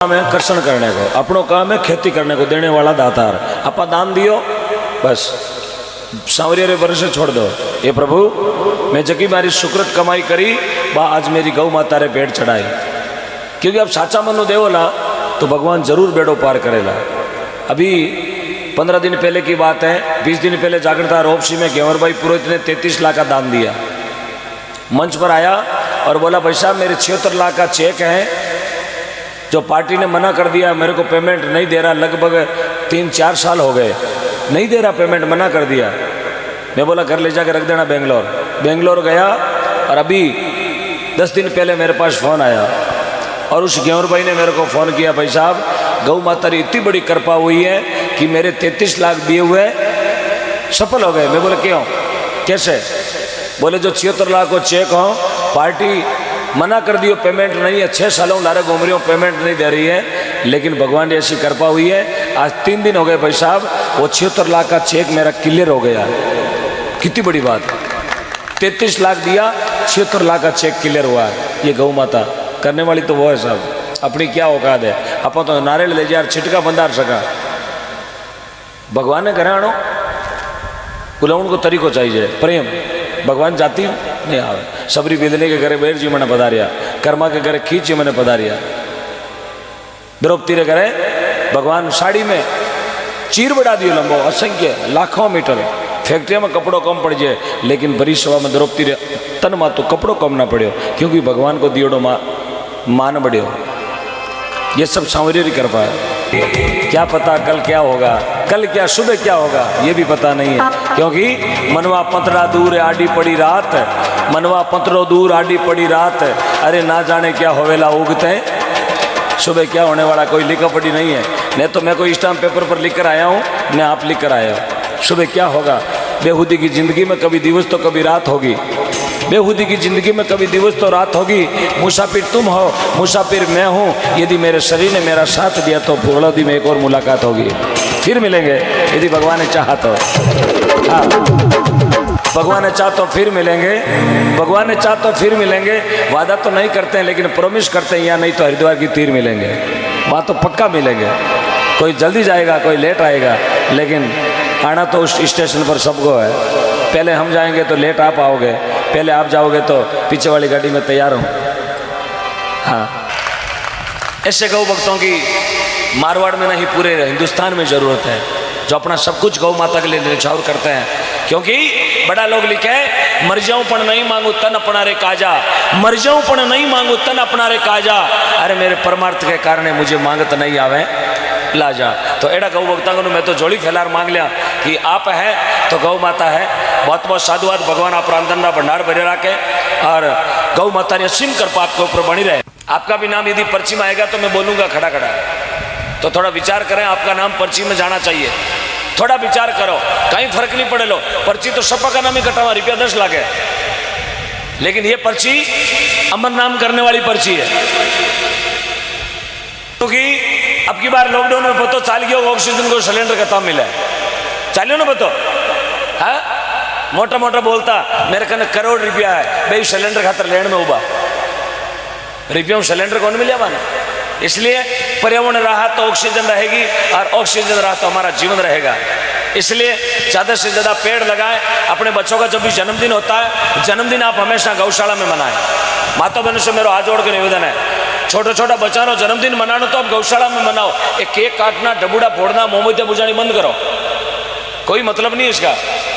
काम है कर्षण करने को, अपनो काम है खेती करने को, देने वाला दातार। आपा दान दियो बस सांवरिया रे भरोसे छोड़ दो। ये प्रभु मैं जगी मारी सुकृत कमाई करी बा आज मेरी गौ माता रे पेट चढ़ाई, क्योंकि अब साचा मनो देवोला तो भगवान जरूर बेड़ो पार करेला। अभी 15 दिन पहले की बात है, 20 दिन पहले जागृता रोपसी में गेवर भाई पुरोहित ने 33 लाख का दान दिया। मंच पर आया और बोला भाई साहब मेरे 76 लाख का चेक है जो पार्टी ने मना कर दिया, मेरे को पेमेंट नहीं दे रहा, लगभग 3-4 साल हो गए नहीं दे रहा पेमेंट, मना कर दिया। मैं बोला घर ले जाकर रख देना बेंगलोर गया और अभी 10 दिन पहले मेरे पास फ़ोन आया और उस गेवर भाई ने मेरे को फ़ोन किया, भाई साहब गौ माता की इतनी बड़ी कृपा हुई है कि मेरे 33 लाख दिए हुए सफल हो गए। मैं बोला क्यों कैसे? बोले जो 76 लाख को चेक हो पार्टी मना कर दियो, पेमेंट नहीं है, 6 सालों लारे घूम रही हूँ, पेमेंट नहीं दे रही है, लेकिन भगवान की ऐसी कृपा हुई है आज 3 दिन हो गए भाई साहब वो 76 लाख का चेक मेरा क्लियर हो गया। कितनी बड़ी बात है, 33 लाख दिया 76 लाख का चेक क्लियर हुआ है। ये गौ माता करने वाली तो वो है साहब, अपनी क्या औकात है। अपन तो नारियल ले जा छिटका बंदार सका, भगवान ने करे आनो बुलाउन को तरीको चाहिए प्रेम, भगवान जाती नहीं आवे। सबरी बेदने के घरे बैर जी मैंने पधारिया, कर्मा के घरे खींच जी मैंने पधारिया, द्रौपदी रे घरे भगवान साड़ी में चीर बढ़ा दियो लंबो असंख्य लाखों मीटर, फैक्ट्री में कपड़ों कम पड़ जाए लेकिन बड़ी सभा में द्रौपदी रे तन मा तो कपड़ों कम ना पड़ो, क्योंकि भगवान को दियोड़ो मान बढ़ियो। ये सब सांवरिया की कृपा है। क्या पता कल क्या होगा, कल क्या सुबह क्या होगा ये भी पता नहीं है, क्योंकि मनवा पंतरा दूर आडी पड़ी रात, मनवा पंतरो दूर आडी पड़ी रात, अरे ना जाने क्या होवेला उगते सुबह क्या होने वाला कोई लिखा पड़ी नहीं है। नहीं तो मैं कोई स्टाम्प पेपर पर लिख कर आया हूँ, न आप लिख कर आया हो। सुबह क्या होगा, बेहूदी की जिंदगी में कभी दिवस तो कभी रात होगी, बेहूदी की जिंदगी में कभी दिवस तो रात होगी। मुसाफिर तुम हो, मुसाफिर मैं हूँ, यदि मेरे शरीर ने मेरा साथ दिया तो थोड़ा दिन में एक और मुलाकात होगी, फिर मिलेंगे यदि भगवान ने चाहा तो। हाँ भगवान ने चाहा तो फिर मिलेंगे, भगवान ने चाहा तो फिर मिलेंगे। वादा तो नहीं करते हैं लेकिन प्रॉमिस करते हैं, या नहीं तो हरिद्वार की तीर मिलेंगे, वहाँ तो पक्का मिलेंगे। कोई जल्दी जाएगा कोई लेट आएगा, लेकिन आना तो उस स्टेशन पर सबको है। पहले हम जाएंगे तो लेट आप आओगे, पहले आप जाओगे तो पीछे वाली गाड़ी में तैयार हूँ। हाँ ऐसे गौ भक्तों की मारवाड़ में नहीं पूरे हिंदुस्तान में ज़रूरत है, जो अपना सब कुछ गौ माता के लिए न्यौछावर करते हैं। क्योंकि बड़ा लोग लिखे मर जाऊं पण नहीं मांगू तन अपना रे काजा, मर जाऊं पण नहीं मांगू तन अपना रे काजा, अरे मेरे परमार्थ के कारण मुझे मांगत नहीं आवे लाजा। तो एड़ा गौ भक्ता को मैं तो जोड़ी फैलार मांग लिया कि आप है तो गौ माता है। बहुत बहुत साधुवाद, भगवान आप रांधन का भंडार भरे रखे और गौ माता ने असीम कृपा आपके ऊपर बनी रहे। आपका भी नाम यदि पर्ची में आएगा तो मैं बोलूँगा खड़ा खड़ा, तो थोड़ा विचार करें, आपका नाम पर्ची में जाना चाहिए। थोड़ा विचार करो, कहीं फर्क नहीं पड़े लो, पर्ची तो सपा का नाम ही कटावा, रुपया 10 लाख है, लेकिन ये पर्ची अमर नाम करने वाली पर्ची है। क्योंकि अब की बार लॉकडाउन में पतो चाल गया ऑक्सीजन को सिलेंडर का मिला है, चालियो ना पतो। हाँ मोटा मोटा बोलता मेरे कने करोड़ रुपया है भाई सिलेंडर खातर लेन में उबा, रुपया सिलेंडर कौन मिले माना। इसलिए पर्यावरण रहा तो ऑक्सीजन रहेगी और ऑक्सीजन रहा तो हमारा जीवन रहेगा। इसलिए ज़्यादा से ज़्यादा पेड़ लगाएं। अपने बच्चों का जब भी जन्मदिन होता है, जन्मदिन आप हमेशा गौशाला में मनाएं। माता बहनों से मेरा हाथ जोड़ के निवेदन है, छोटा छोटा बच्चा नो जन्मदिन मनाना तो आप गौशाला में मनाओ। एक केक काटना, डबूडा फोड़ना, मोमबत्तियाँ बुझानी बंद करो, कोई मतलब नहीं इसका।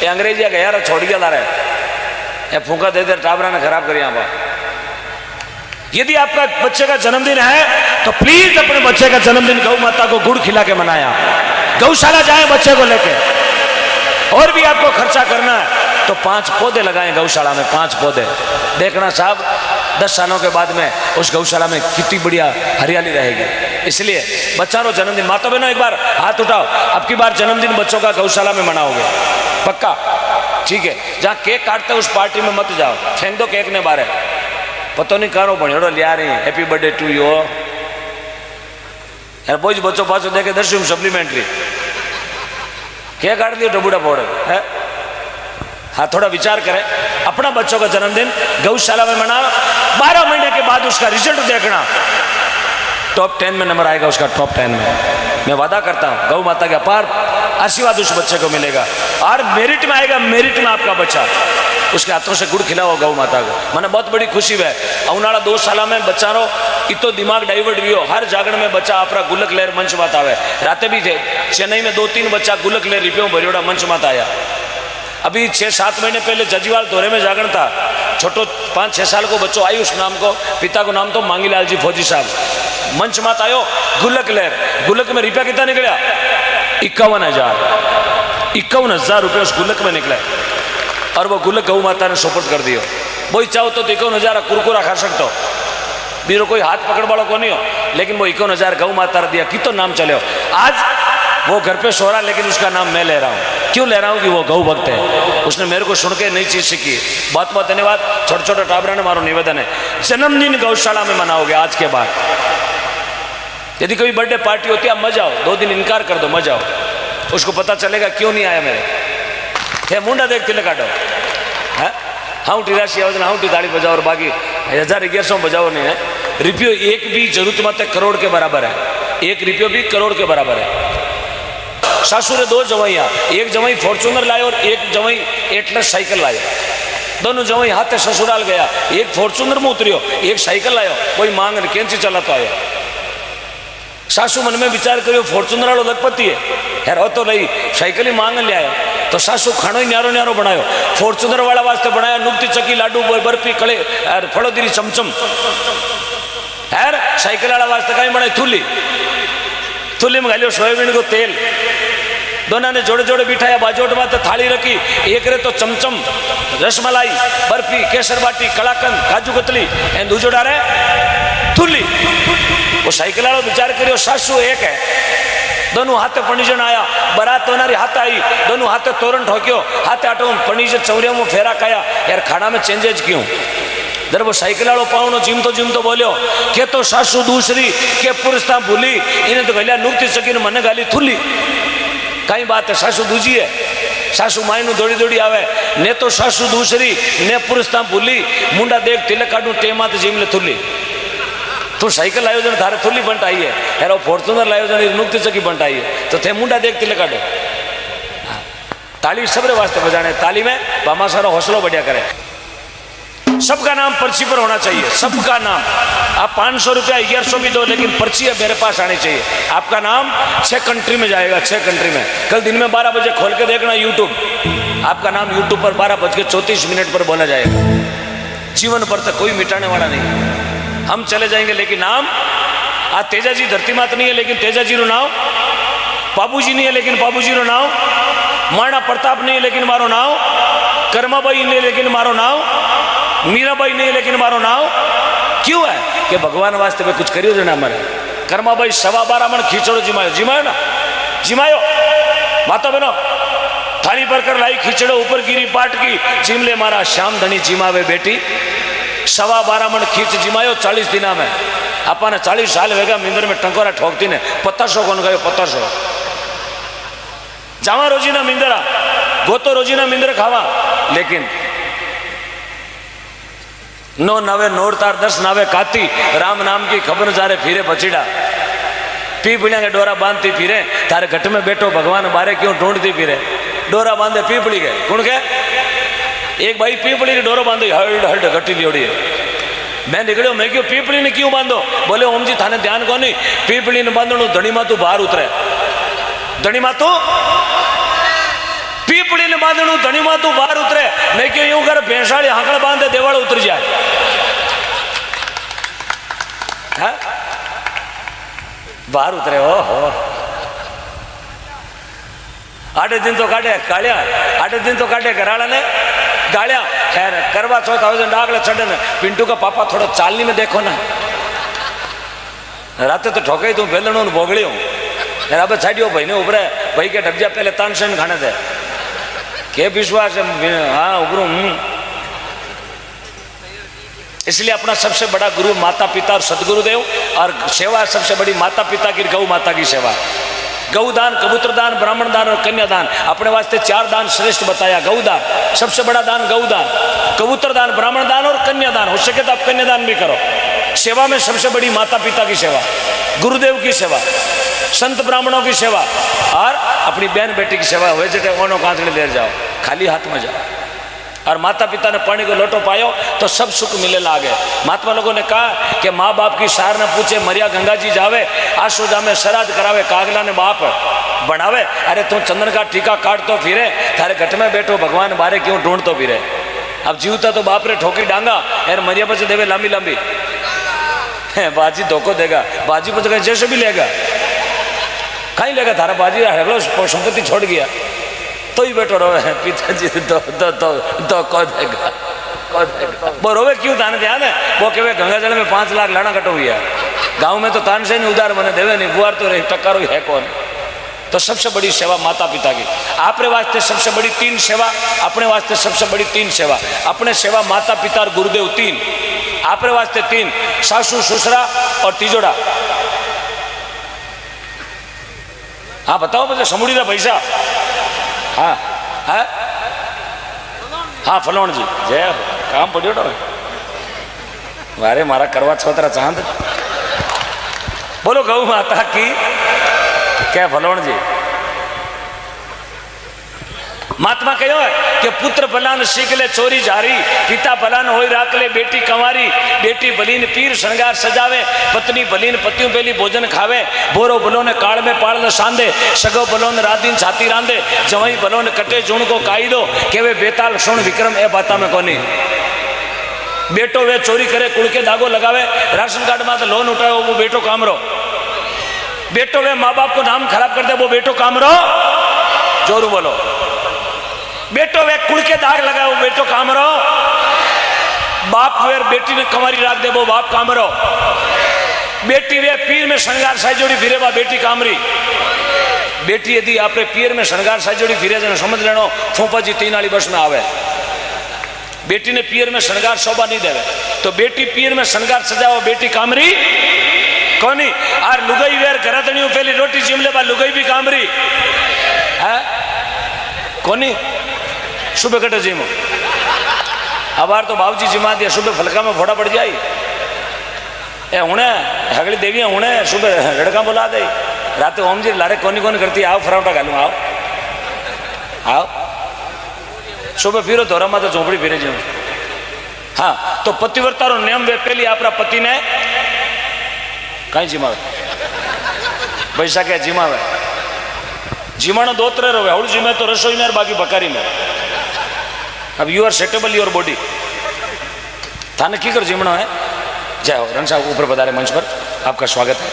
ये अंग्रेजी गया यार छोड़ गया ला रहे, फूका दे दे टाबरा ने खराब कर यहाँ। यदि आपका बच्चे का जन्मदिन है तो प्लीज अपने बच्चे का जन्मदिन गौ माता को गुड़ खिला के मनाया, गौशाला जाए बच्चे को लेके। और भी आपको खर्चा करना है तो 5 पौधे लगाएं गौशाला में, 5 पौधे। देखना साहब 10 सालों के बाद में उस गौशाला में कितनी बढ़िया हरियाली रहेगी। इसलिए बच्चा नो जन्मदिन, माता बहनों एक बार हाथ उठाओ, अब की बार जन्मदिन बच्चों का गौशाला में मनाओगे पक्का, ठीक है। जहाँ केक काटते उस पार्टी में मत जाओ, फेंक दो केक ने बारे, पतो नहीं करो भणियोड़ो लिया रही हैप्पी बर्थडे टू यू यार, बोझ बच्चों पाचो देखे दर्शन सप्लीमेंट्री केक काट दियो डबूडा फोड़े है। हाँ थोड़ा विचार करें, अपना बच्चों का जन्मदिन गौशाला में मनाओ, 12 महीने के बाद उसका रिजल्ट देखना। टॉप 10 में नंबर आएगा उसका, टॉप 10 में। मैं वादा करता हूँ गौ माता के अपार आशीर्वाद उस बच्चे को मिलेगा और मेरिट में आएगा, मेरिट में आपका बच्चा। उसके हाथों से गुड़ खिलाओ गौ माता को, मैंने बहुत बड़ी खुशी है। अवनाड़ा 2 साल में बच्चा रो इतो दिमाग डाइवर्ट भी हो, हर जागरण में बच्चा अपना गुलक लहर मंच माता आवे। रात भी थे चेन्नई में 2-3 बच्चा गुलक लहर रिपियों भरियोड़ा मंच माता आया। अभी 6-7 महीने पहले जजीवाल दौरे में जागरण था, छोटो 5-6 साल को बच्चों आयुष नाम को, पिता को नाम तो मांगीलाल जी फौजी साहब, मंच मात आयो गुलक लहर। गुलक में रुपया कितना निकला? 51,000 रुपये उस गुलक में निकला और वो गुलक गौ माता ने सुपुर्द कर दियो। वही चाहो तो 51,000 कुरकुरा खा सकते हो, बीरो कोई हाथ पकड़ वालों को नहीं हो, लेकिन वो 51,000 गौ माता ने दिया, कितो नाम चले हो। आज वो घर पे सो रहा, लेकिन उसका नाम मैं ले रहा हूँ। क्यों ले रहा हूँ? कि वो गौ भक्त है, उसने मेरे को सुन के नई चीज सीखी। बहुत बहुत धन्यवाद। छोटे छोटे टाबरा ने मारो निवेदन है, जन्मदिन गौशाला में मनाओगे आज के बाद। यदि कोई बर्थडे पार्टी होती है, आप मजा आओ, 2 दिन इनकार कर दो, मजा आओ, उसको पता चलेगा क्यों नहीं आया मेरे। थे मुंडा देख तिलक काटो, हाँ 83 आवाज हाँ ताड़ी बजाओ और बाकी 1000-1100 बजाओ नहीं है। रुपयो एक भी जरूरत मत है करोड़ के बराबर है, 1 रुपयो भी करोड़ के बराबर है। सासुरे 2 जवाइयाँ, एक जवाई फॉर्चूनर लाए और एक जवाई एटलस साइकिल लाए। दोनों जवाई हाथ ससुराल गया, एक फॉर्चूनर में उतरियो, एक साइकिल लायो, कोई मांग कैंची चलाता आयो। सासू मन में विचार करियो फॉर्चूनर वालों लखपति है यार, हो तो रही साइकिल ही मांग ले आयो। तो सासू खानो ही न्यारो न्यारो बनायो, फॉर्चूनर वाला वास्ते बनाया नुक्ती चक्की लाडू बर्फी कड़े फड़ोदरी चमचम। यार साइकिल वाला वास्ते कहीं बनाई थूली, थूली में घालियो सोयाबीन को तेल। दोनों ने जोड़े जोड़े बिठाया, बाजोट माते थाली रखी, एक रे तो चमचम रसमलाई बर्फी केसर बाटी कलाकंद काजू कतली एंड दूजोड़ा रे थूली। वो साइकिल वालों विचार करियो सासू एक है, दोनों हाथे पणीजन आया, बरात होनारी हाथ आई, दोनों हाथे तोरण ठोक्यो, हाथे आटो पणीजन चौरिया में फेरा खाया। यार खाना में चेंजेज क्यों? जब वो साइकिल वालों पावनो जिम तो बोलियो के तो सासू दूसरी के पुरुष था भूली, इन्हें तो गलिया नुकती चकी मन गाली थूली। कई बात है, सासू दूजी है, सासू माई नु दौड़ी दौड़ी आवे, ने तो सासू दूसरी ने पुरुष था भूली, मुंडा देख तिलक काटू टेमा तो जिम ले थूली। तो साइकिल लायो जन थारे थूली बंट आई है यार, वो फॉर्चूनर लायो जन नुकती चकी बंट आई है, तो थे मुंडा देख तिलक काटो। ताली सबरे वास्ते बजाने, ताली में बामा सारो हौसलो बढ़िया करे। सबका नाम पर्ची पर होना चाहिए, सबका नाम। आप 500 रुपया 1100 भी दो, लेकिन पर्ची है मेरे पास आनी चाहिए। आपका नाम 6 कंट्री में जाएगा, 6 कंट्री में। कल दिन में 12 बजे खोल के देखना यूट्यूब, आपका नाम यूट्यूब पर 12:34 पर बोला जाएगा। जीवन पर तक कोई मिटाने वाला नहीं। हम चले जाएंगे लेकिन नाम, आज तेजा जी धरती मात नहीं है लेकिन तेजा जी रो नाम, बाबूजी नहीं है लेकिन बाबूजी रो नाम, महाराणा प्रताप नहीं है लेकिन मारो नाम, कर्माबाई नहीं है लेकिन मारो नाम, मीराबाई नहीं है लेकिन मारो नाम। क्यों है? कि भगवान वास्ते में कुछ करियो जो ना मरे। कर्माबाई 12.25 मन खींचड़ो जिमायो, जिमायो ना जिमायो माता बनो, थाली पर कर लाई खींचड़ो ऊपर गिरी पाट की, जिमले मारा श्याम धनी जिमावे बेटी। 12.25 मन खींच जिमायो 40 दिना में। अपने 40 साल वेगा मिंदर में टंकोरा ठोकती ने, 500 कौन गयो 500 जावा रोजीना मिंदरा गोतो रोजीना मिंदर खावा, लेकिन 9 नवे नोर तार 10 नावे काती, राम नाम की खबर जारे फिरे बचीड़ा। पीपड़िया के डोरा बांधती फिरे, तारे घट में बैठो भगवान बारे क्यों ढूंढती फिरे। डोरा बांधे पीपड़ी के, कौन के? एक भाई पीपड़ी के डोरो बांधो, हल्ड हल्ड घटी जोड़ी है। मैं निकलो, मैं क्यों पीपड़ी ने क्यों बांधो? बोले ओम जी थाने ध्यान को नहीं, पीपड़ी ने बांधो धनी मातू बाहर उतरे। धनी मातू पीपड़ी ने बांधणु धनी मातू बाहर उतरे। मैं क्यों यूं कर भैंसाड़ी हाकड़ बांधे देवाल उतर जाए। बाहर उतरे हो 8 दिन तो काटे कालिया, 8 दिन तो काटे घराड़ा ने गालिया। खैर करवा चौथ आवे डागले चढ़े न। पिंटू का पापा थोड़ा चालनी में देखो ना, रात तो ठोके तू बेलणों भोगड़ी हूँ यार। अब छाड़ियो भाई ने उभरे, भाई के ढक जा पहले तानसेन खाने थे के विश्वास है। हाँ उभरू। इसलिए अपना सबसे बड़ा गुरु माता पिता और सदगुरुदेव, और सेवा सबसे बड़ी माता पिता की गौ माता की सेवा। गौदान, कबूतर दान, ब्राह्मण दान और कन्यादान। अपने वास्ते 4 दान श्रेष्ठ बताया। गौदान सबसे बड़ा दान, गौदान, कबूतर दान, ब्राह्मण दान और कन्यादान। हो सके तो आप कन्यादान भी करो। सेवा में सबसे बड़ी माता पिता की सेवा। गुरुदेव की सेवा, संत ब्राह्मणों की सेवा और अपनी बहन बेटी की सेवा हुए जटे ओनो कांचड़े ले जाओ, खाली हाथ में जाओ। और माता पिता ने पानी को लोटो पायो तो सब सुख मिले लागे। महात्मा लोगों ने कहा कि माँ बाप की सार न पूछे मरिया गंगा जी जावे, आशोजा में श्राद्ध करावे कागला ने बाप बढ़ावे। अरे तू चंदन का टीका काटतो फिरे, थारे घट में बैठो भगवान बारे क्यों ढूंढतो फिरे। अब जीवता तो बाप रे ठोकी डांगा यार, मरिया पर से देवे लंबी लंबी बाजी धोखो देगा, बाजी पर तो जैसे भी लेगा, कहीं लेगा थारा बाजी हेगलो संपत्ति छोड़ गया तो ही बैठो रोवे पिताजी तो कौ देगा वो रोवे क्यों ताने ध्यान है वो कहे गंगा जल में 5 लाख लाना कटो गया, गांव में तो तान से नहीं उधार बने देवे नहीं, बुआर तो टक्कर है कौन। तो सबसे बड़ी सेवा माता पिता की, आपने वास्ते सबसे बड़ी 3 सेवा, अपने वास्ते सबसे बड़ी 3 सेवा, अपने सेवा माता पिता और गुरुदेव 3, आपने वास्ते 3 सासू ससुरा और तीजोड़ा। हाँ बताओ मुझे समूड़ी ना पैसा। हाँ हाँ हाँ फलोण जी जय काम पड़ियो तो वारे मारा करवा छोतरा चांद बोलो गौ माता की क्या फलोण जी। महात्मा कहो है कि पुत्र भलान सीख ले चोरी जारी, पिता भलान होई राख ले बेटी कंवारी, बेटी भलीन पीर श्रृंगार सजावे, पत्नी भलीन पतियों बेली भोजन खावे, बोरो भलो ने काल में पाल न सांदे, सगो भलो ने रातीन छाती रांदे, जवाई भलो ने कटे जूण को काई दो, केवे बेताल सुन विक्रम ए बाता में कोनी। बेटो वे चोरी करे कुड़ के दागो लगावे, राशन कार्ड में तो लोन उठाए वो बेटो कामरो, बेटो वे माँ बाप को नाम खराब कर दे वो बेटो कामरो, जोरू बोलो। बेटो वे कुड़ के दाग लगाए वो बेटो कामरो, बाप वे बेटी ने कंवारी राख दे वो बाप कामरो, बेटी वे पीर में श्रृंगार साई जोड़ी फिरे बा बेटी कामरी। बेटी यदि आपने पीर में श्रृंगार साई जोड़ी फिरे जन समझ लेनो फूफा जी 3 वाली बस में आवे, बेटी ने पीर में श्रृंगार शोभा नहीं देवे, तो बेटी पीर में श्रृंगार सजाओ बेटी कामरी कोनी। और लुगाई वेर घरतनियों पहली रोटी जिमले बा लुगाई भी कामरी है कोनी, सुबह कटे जिमो अबार तो बाबूजी जिमा दिया, सुबह फलका में फोड़ा पड़ जाई ए हुणे हगली देवियां हुणे सुबह लड़का बुला दे, रात ओम जी लारे कोनी कोनी करती आओ फरावटा घालू आओ आओ, सुबह फिरो धोरा में तो झोपड़ी फिरे जी। हाँ तो पतिव्रता रो नियम वे पहली आपरा पति ने कहीं जिमावे पैसा क्या जिमावे, जिमाणो 2 तरह रहे, हौड़ जिमे तो रसोई में बाकी बकारी में। अब you are settable your body, थाने की कर जिमणो है। जय हो रण साहब ऊपर पधारे मंच पर, आपका स्वागत है।